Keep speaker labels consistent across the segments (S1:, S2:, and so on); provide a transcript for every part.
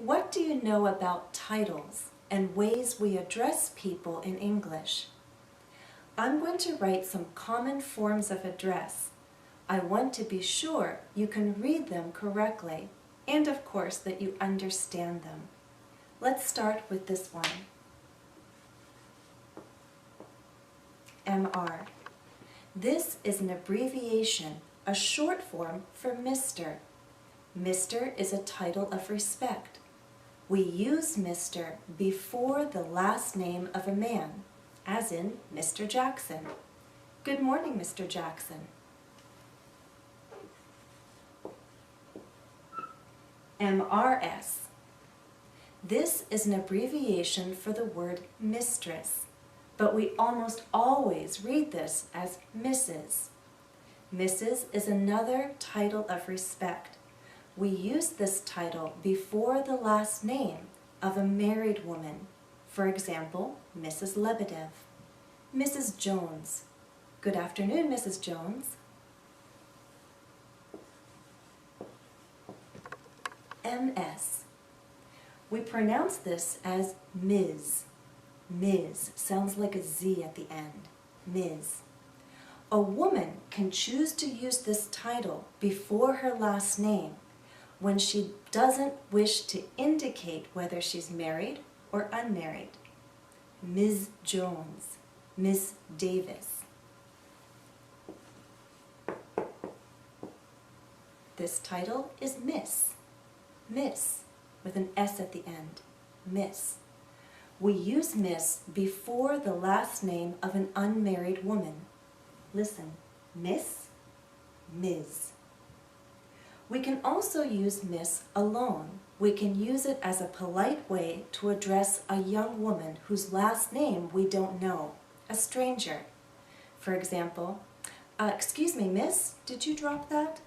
S1: What do you know about titles and ways we address people in English? I'm going to write some common forms of address. I want to be sure you can read them correctly and, of course, that you understand them. Let's start with this one. MR. This is an abbreviation, a short form for Mr. Mr. is a title of respect. We use Mr. before the last name of a man, as in Mr. Jackson. Good morning, Mr. Jackson. MRS. This is an abbreviation for the word mistress, but we almost always read this as Mrs. Mrs. is another title of respect. We use this title before the last name of a married woman. For example, Mrs. Lebedev. Mrs. Jones. Good afternoon, Mrs. Jones. MS. We pronounce this as Ms. Ms. Sounds like a Z at the end. Ms. A woman can choose to use this title before her last name when she doesn't wish to indicate whether she's married or unmarried. Ms. Jones, Miss Davis. This title is Miss. Miss, with an S at the end. Miss. We use Miss before the last name of an unmarried woman. Listen, Miss, Ms. We can also use Miss alone. We can use it as a polite way to address a young woman whose last name we don't know, a stranger. For example, excuse me, Miss, did you drop that?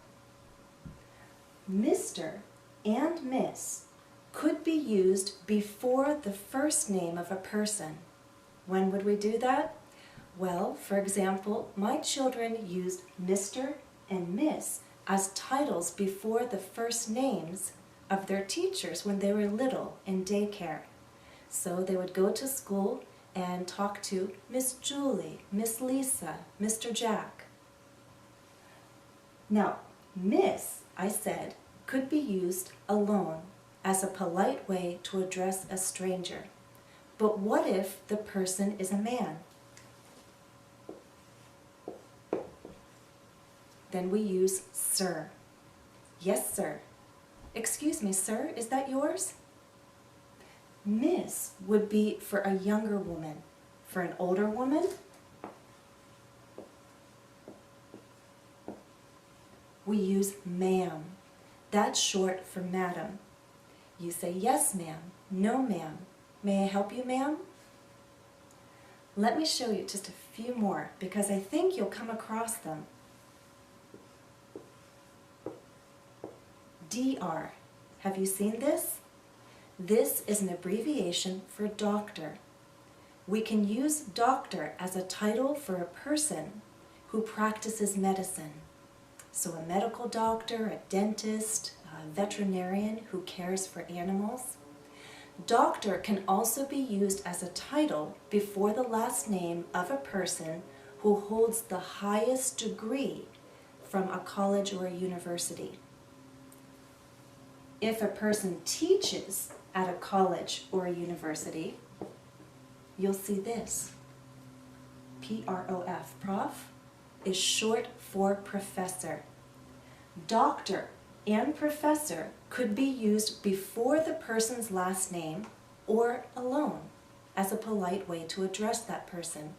S1: Mr. and Miss could be used before the first name of a person. When would we do that? Well, for example, my children used Mr. and Miss as titles before the first names of their teachers when they were little in daycare. So they would go to school and talk to Miss Julie, Miss Lisa, Mr. Jack. Now, Miss, I said, could be used alone as a polite way to address a stranger. But what if the person is a man? Then we use sir. Yes, sir. Excuse me, sir, is that yours? Miss would be for a younger woman. For an older woman, we use ma'am. That's short for madam. You say, yes, ma'am, no, ma'am. May I help you, ma'am? Let me show you just a few more because I think you'll come across them. DR. Have you seen this? This is an abbreviation for doctor. We can use doctor as a title for a person who practices medicine. So a medical doctor, a dentist, a veterinarian who cares for animals. Doctor can also be used as a title before the last name of a person who holds the highest degree from a college or a university. If a person teaches at a college or a university, you'll see this. PROF, prof, is short for professor. Doctor and professor could be used before the person's last name or alone as a polite way to address that person.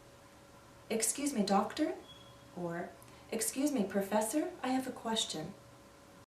S1: Excuse me, doctor, or excuse me, professor, I have a question.